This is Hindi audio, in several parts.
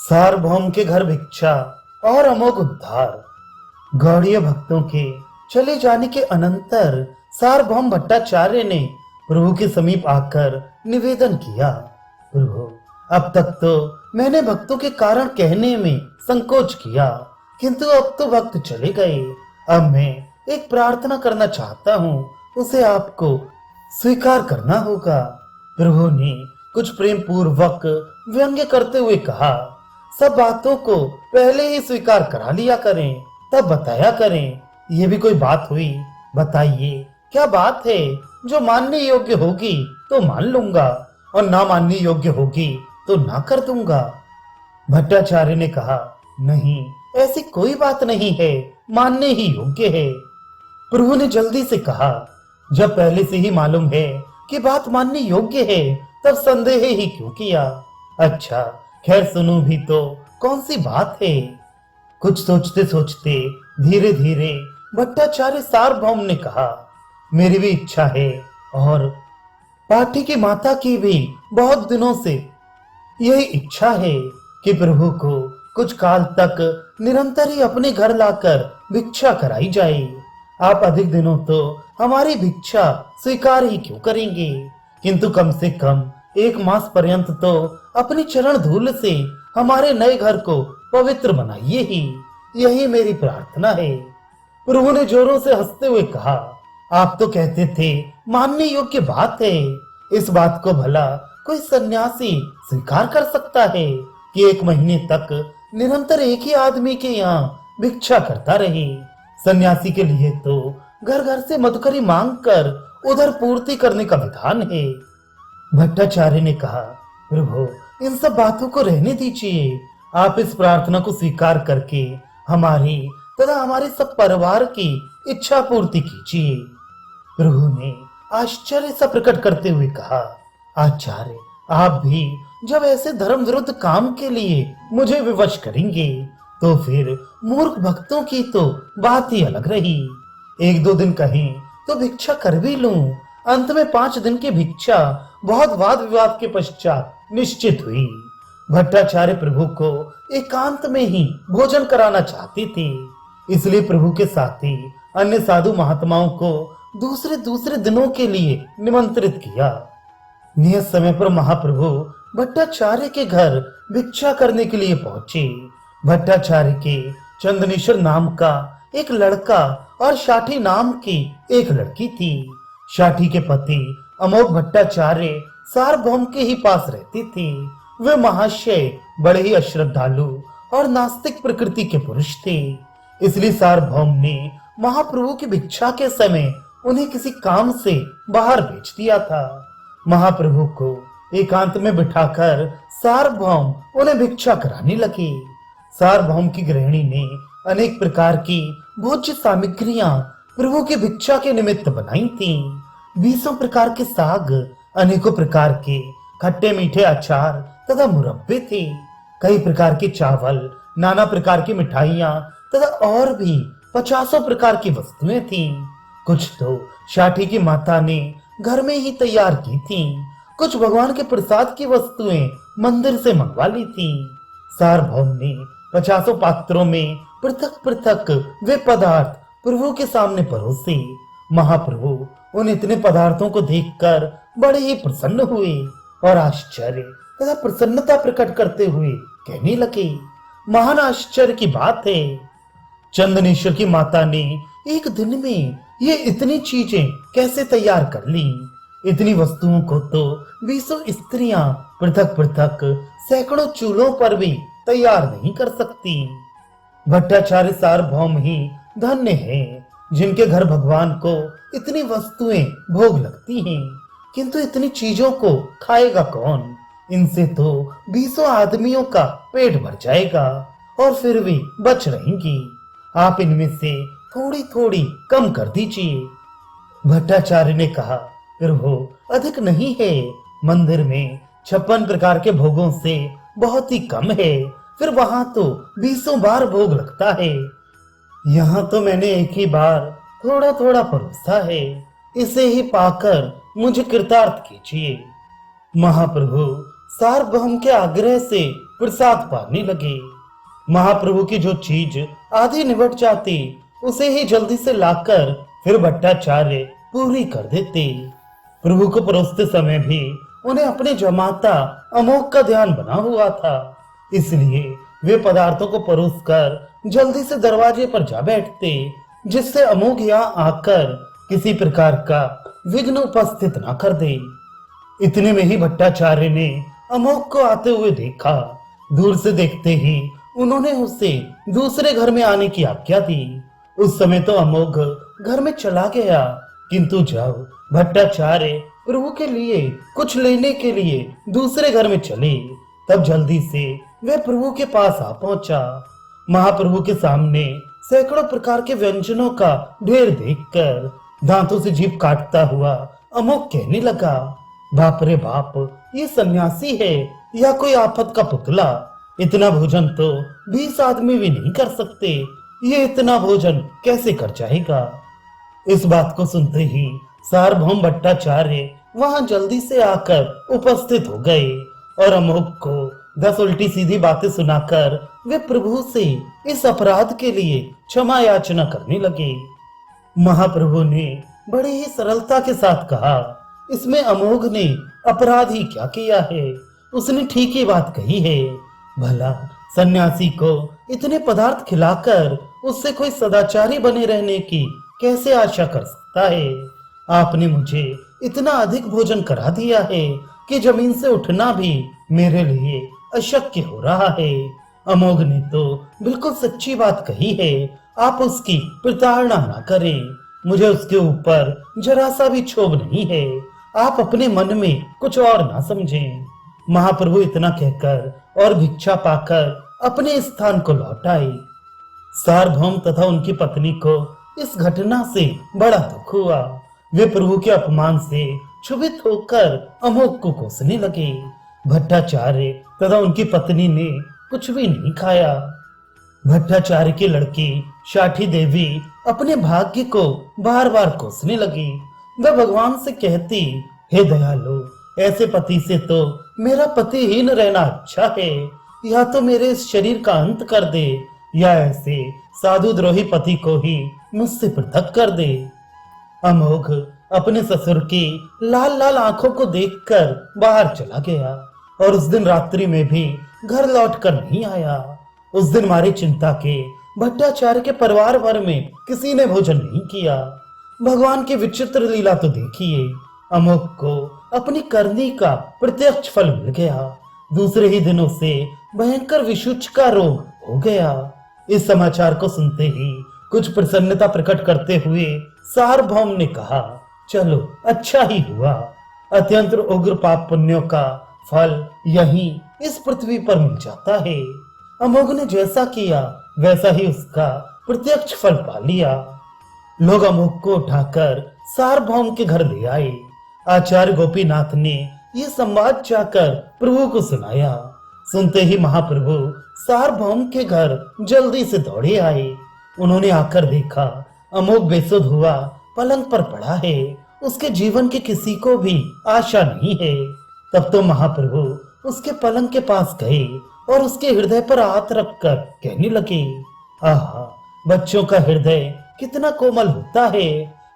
सार्वभौम के घर भिक्षा और अमोघ उद्धार। गौड़ीय भक्तों के चले जाने के अनंतर सार्वभौम भट्टाचार्य ने प्रभु के समीप आकर निवेदन किया, प्रभु अब तक तो मैंने भक्तों के कारण कहने में संकोच किया, किंतु अब तो भक्त चले गए। अब मैं एक प्रार्थना करना चाहता हूँ, उसे आपको स्वीकार करना होगा। प्रभु ने कुछ प्रेम पूर्वक व्यंग्य करते हुए कहा, सब बातों को पहले ही स्वीकार करा लिया करें, तब बताया करें। ये भी कोई बात हुई? बताइए क्या बात है? जो मानने योग्य होगी तो मान लूंगा और ना मानने योग्य होगी तो ना कर दूंगा। भट्टाचार्य ने कहा, नहीं, ऐसी कोई बात नहीं है, मानने ही योग्य है। प्रभु ने जल्दी से कहा, जब पहले से ही मालूम है कि बात मानने योग्य है, तब संदेह ही क्यों किया? अच्छा खैर सुनो भी तो, कौन सी बात है? कुछ सोचते सोचते धीरे धीरे भट्टाचार्य सार्वभौम ने कहा, मेरी भी इच्छा है और पाठी की माता की भी बहुत दिनों से यही इच्छा है कि प्रभु को कुछ काल तक निरंतर ही अपने घर लाकर भिक्षा कराई जाए। आप अधिक दिनों तो हमारी भिक्षा स्वीकार ही क्यों करेंगे, किंतु कम से कम 1 मास पर्यंत तो अपनी चरण धूल से हमारे नए घर को पवित्र बनाइए ही, यही मेरी प्रार्थना है। प्रभु ने जोरों से हंसते हुए कहा, आप तो कहते थे मानने योग्य बात है, इस बात को भला कोई सन्यासी स्वीकार कर सकता है कि 1 महीने तक निरंतर एक ही आदमी के यहाँ भिक्षा करता रहे? सन्यासी के लिए तो घर घर से मधुकरी मांग कर उधर पूर्ति करने का विधान है। भट्टाचार्य ने कहा, प्रभु इन सब बातों को रहने दीजिए, आप इस प्रार्थना को स्वीकार करके हमारी तथा हमारे सब परिवार की इच्छा पूर्ति कीजिए। प्रभु ने आश्चर्य सा प्रकट करते हुए कहा, आचार्य आप भी जब ऐसे धर्म विरुद्ध काम के लिए मुझे विवश करेंगे तो फिर मूर्ख भक्तों की तो बात ही अलग रही। 1-2 दिन कहें तो भिक्षा कर भी लूं, अंत में 5 दिन की भिक्षा बहुत वाद विवाद के पश्चात निश्चित हुई। भट्टाचार्य प्रभु को एकांत में ही भोजन कराना चाहते थे, इसलिए प्रभु के साथ ही अन्य साधु महात्माओं को दूसरे दिनों के लिए निमंत्रित किया। नियत समय पर महाप्रभु भट्टाचार्य के घर भिक्षा करने के लिए पहुंचे। भट्टाचार्य के चंदनेश्वर नाम का एक लड़का और शाठी नाम की एक लड़की थी। शाठी के पति अमोघ भट्टाचार्य सार्वभौम के ही पास रहते थे। वे महाशय बड़े ही अश्रद्धालु और नास्तिक प्रकृति के पुरुष थे, इसलिए सार्वभौम ने महाप्रभु की भिक्षा के समय उन्हें किसी काम से बाहर भेज दिया था। महाप्रभु को एकांत में बिठाकर सार्वभौम उन्हें भिक्षा कराने लगे। सार्वभौम की गृहिणी ने अनेक प्रकार की भोज्य सामग्रियां प्रभु की भिक्षा के निमित्त बनाई थीं। 20 प्रकार के साग, अनेकों प्रकार के खट्टे मीठे अचार तथा मुरब्बे थे। कई प्रकार के चावल, नाना प्रकार की मिठाइयां तथा और भी 50 प्रकार की वस्तुएं थीं। कुछ तो शाठी की माता ने घर में ही तैयार की थीं, कुछ भगवान के प्रसाद की वस्तुएं मंदिर से मंगवा ली थीं। सार्वभौम ने 50 पात्रों में पृथक पृथक वे पदार्थ प्रभु के सामने परोसे। महाप्रभु उन इतने पदार्थों को देखकर बड़े ही प्रसन्न हुए और आश्चर्य तथा प्रसन्नता प्रकट करते हुए कहने लगे, महान आश्चर्य की बात है, चंदनेश्वर की माता ने एक दिन में ये इतनी चीजें कैसे तैयार कर ली? इतनी वस्तुओं को तो 20 स्त्रियां पृथक पृथक सैकड़ों चूल्हों पर भी तैयार नहीं कर सकती। भट्टाचार्य सार्वभौम ही धन्य हैं, जिनके घर भगवान को इतनी वस्तुएं भोग लगती हैं, किंतु इतनी चीजों को खाएगा कौन? इनसे तो 20 आदमियों का पेट भर जाएगा और फिर भी बच रहेंगी। आप इनमें से थोड़ी थोड़ी कम कर दीजिए। भट्टाचार्य ने कहा, प्रभु अधिक नहीं है, मंदिर में 56 प्रकार के भोगों से बहुत ही कम है, फिर वहां तो 20 बार भोग लगता है। यहाँ तो मैंने एक ही बार थोड़ा थोड़ा परोसा है, इसे ही पाकर मुझे कृतार्थ कीजिए। महाप्रभु सार्वभौम के आग्रह से प्रसाद पाने लगे। महाप्रभु की जो चीज आधी निबट जाती उसे ही जल्दी से लाकर फिर भट्टाचार्य पूरी कर देते। प्रभु को परोसते समय भी उन्हें अपने जमाता अमोघ का ध्यान बना हुआ था, इसलिए वे पदार्थों को परोसकर जल्दी से दरवाजे पर जा बैठते, जिससे अमोघ यहाँ आकर किसी प्रकार का विघ्न उपस्थित न कर दे। इतने में ही भट्टाचार्य ने अमोघ को आते हुए देखा। दूर से देखते ही उन्होंने उसे दूसरे घर में आने की आज्ञा दी। उस समय तो अमोघ घर में चला गया, किंतु जब भट्टाचार्य प्रभु के लिए कुछ लेने के लिए दूसरे घर में चले, तब जल्दी से वे प्रभु के पास आ पहुंचा। महाप्रभु के सामने सैकड़ों प्रकार के व्यंजनों का ढेर देखकर दांतों से जीभ काटता हुआ अमोघ कहने लगा, बाप रे बाप, ये सन्यासी है या कोई आफत का पुतला? इतना भोजन तो 20 आदमी भी नहीं कर सकते। ये इतना भोजन कैसे कर जाएगा? इस बात को सुनते ही सार्वभौम भट्टाचार्य वहां जल्दी से आकर उपस्थित हो गए और अमोघ को 10 उल्टी सीधी बातें सुनाकर वे प्रभु से इस अपराध के लिए क्षमा याचना करने लगे। महाप्रभु ने बड़े ही सरलता के साथ कहा, इसमें अमोघ ने अपराध ही क्या किया है? उसने ठीक ही बात कही है। भला सन्यासी को इतने पदार्थ खिलाकर उससे कोई सदाचारी बने रहने की कैसे आशा कर सकता है? आपने मुझे इतना अधिक भोजन करा दिया है कि जमीन से उठना भी मेरे लिए अशक्य हो रहा है। अमोघ ने तो बिल्कुल सच्ची बात कही है, आप उसकी प्रताड़ना ना करें। मुझे उसके ऊपर जरा सा भी क्षोभ नहीं है, आप अपने मन में कुछ और ना समझें। महाप्रभु इतना कहकर और भिक्षा पाकर अपने स्थान को लौट आए। सार्वभौम तथा उनकी पत्नी को इस घटना से बड़ा दुख हुआ। वे प्रभु के अपमान से क्षुभित होकर अमोघ को कोसने लगे। भट्टाचार्य तथा उनकी पत्नी ने कुछ भी नहीं खाया। भट्टाचार्य की लड़की शाठी देवी अपने भाग्य को बार बार कोसने लगी। वह भगवान से कहती, हे दयालु, ऐसे पति से तो मेरा पतिहीन रहना अच्छा है। या तो मेरे इस शरीर का अंत कर दे, या ऐसे साधु द्रोही पति को ही मुझसे पृथक कर दे। अमोघ अपने ससुर की लाल लाल आंखों को देखकर बाहर चला गया और उस दिन रात्रि में भी घर लौटकर नहीं आया। उस दिन मारी चिंता के भट्टाचार्य के परिवार भर में किसी ने भोजन नहीं किया। भगवान की विचित्र लीला तो देखिए, अमोघ को अपनी करनी का प्रत्यक्ष फल मिल गया। दूसरे ही दिनों से भयंकर विषुच का रोग हो गया। इस समाचार को सुनते ही कुछ प्रसन्नता प्रकट करते हुए सार्वभौम ने कहा, चलो अच्छा ही हुआ। अत्यंत उग्र पाप पुण्यों का फल यहीं इस पृथ्वी पर मिल जाता है। अमोघ ने जैसा किया वैसा ही उसका प्रत्यक्ष फल पा लिया। लोग अमोघ को उठाकर सार्वभौम के घर ले आए। आचार्य गोपीनाथ ने ये संवाद जाकर प्रभु को सुनाया। सुनते ही महाप्रभु सार्वभौम के घर जल्दी से दौड़े आए। उन्होंने आकर देखा अमोघ बेसुध हुआ पलंग पर पड़ा है, उसके जीवन की किसी को भी आशा नहीं है। तब तो महाप्रभु उसके पलंग के पास गए और उसके हृदय पर हाथ रखकर कहने लगे, आहा, बच्चों का हृदय कितना कोमल होता है,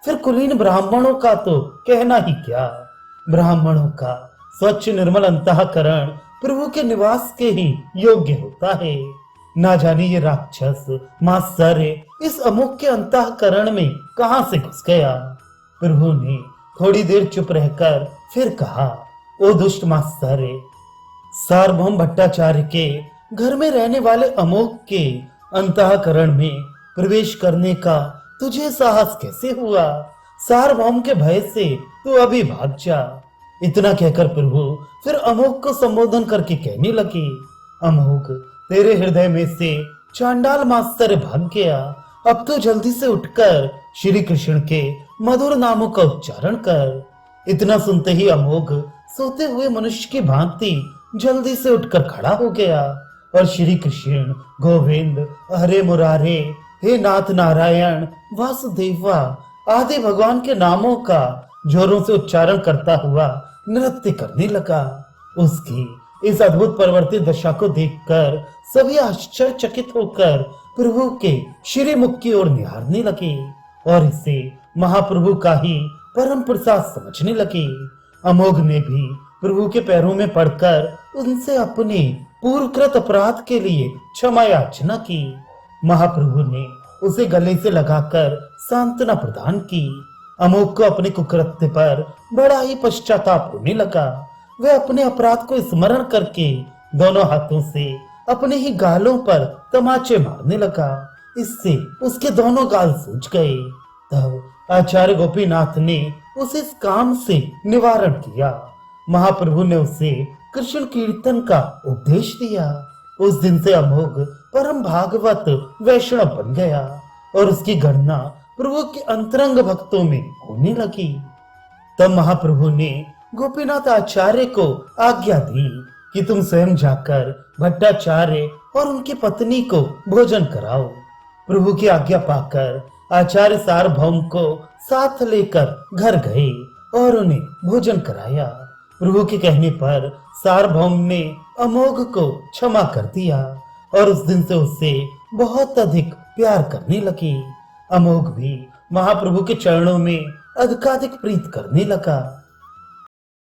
फिर कुलीन ब्राह्मणों का तो कहना ही क्या। ब्राह्मणों का स्वच्छ निर्मल अंतःकरण प्रभु के निवास के ही योग्य होता है। ना जाने ये राक्षस मात्सर्य इस अमोघ के अंतःकरण में कहां से घुस गया। प्रभु ने थोड़ी देर चुप रहकर फिर कहा, ओ दुष्ट मात्सर्य, सार्वभौम भट्टाचार्य के घर में रहने वाले अमोघ के अंतःकरण में प्रवेश करने का तुझे साहस कैसे हुआ? सार्वभौम के भय से तू अभी भाग जा। इतना कहकर प्रभु फिर अमोघ को संबोधन करके कहने लगे, अमोघ, तेरे हृदय में से चांडाल मात्सर्य भाग गया। अब तो जल्दी से उठकर श्री कृष्ण के मधुर नामों का उच्चारण कर। इतना सुनते ही अमोघ सोते हुए मनुष्य की भांति जल्दी से उठकर खड़ा हो गया और श्री कृष्ण, गोविंद, हरे मुरारे, हे नाथ नारायण, वासुदेवा आदि भगवान के नामों का जोरों से उच्चारण करता हुआ नृत्य करने लगा। उसकी इस अद्भुत परिवर्तित दशा को देखकर सभी आश्चर्यचकित होकर प्रभु के श्री मुख की ओर निहारने लगे और इसे महाप्रभु का ही परम प्रसाद समझने लगे। अमोघ ने भी प्रभु के पैरों में पड़कर उनसे अपने पूर्वकृत अपराध के लिए क्षमा याचना की। महाप्रभु ने उसे गले से लगाकर सांत्वना प्रदान की। अमोघ को अपने कुकृत्य पर बड़ा ही पश्चाताप होने लगा। वह अपने अपराध को स्मरण करके दोनों हाथों से अपने ही गालों पर तमाचे मारने लगा। इससे उसके दोनों गाल सूज गए। तब आचार्य गोपीनाथ ने उसे इस काम से निवारण किया। महाप्रभु ने उसे कृष्ण कीर्तन का उपदेश दिया। उस दिन से अमोघ परम भागवत वैष्णव बन गया और उसकी गणना प्रभु के अंतरंग भक्तों में होने लगी। तब महाप्रभु ने गोपीनाथ आचार्य को आज्ञा दी कि तुम स्वयं जाकर भट्टाचार्य और उनकी पत्नी को भोजन कराओ। प्रभु की आज्ञा पाकर आचार्य सार्वभौम को साथ लेकर घर गए और उन्हें भोजन कराया। प्रभु के कहने पर सार्वभौम ने अमोघ को क्षमा कर दिया और उस दिन से उससे बहुत अधिक प्यार करने लगे। अमोघ भी महाप्रभु के चरणों में अधिकाधिक प्रीत करने लगा।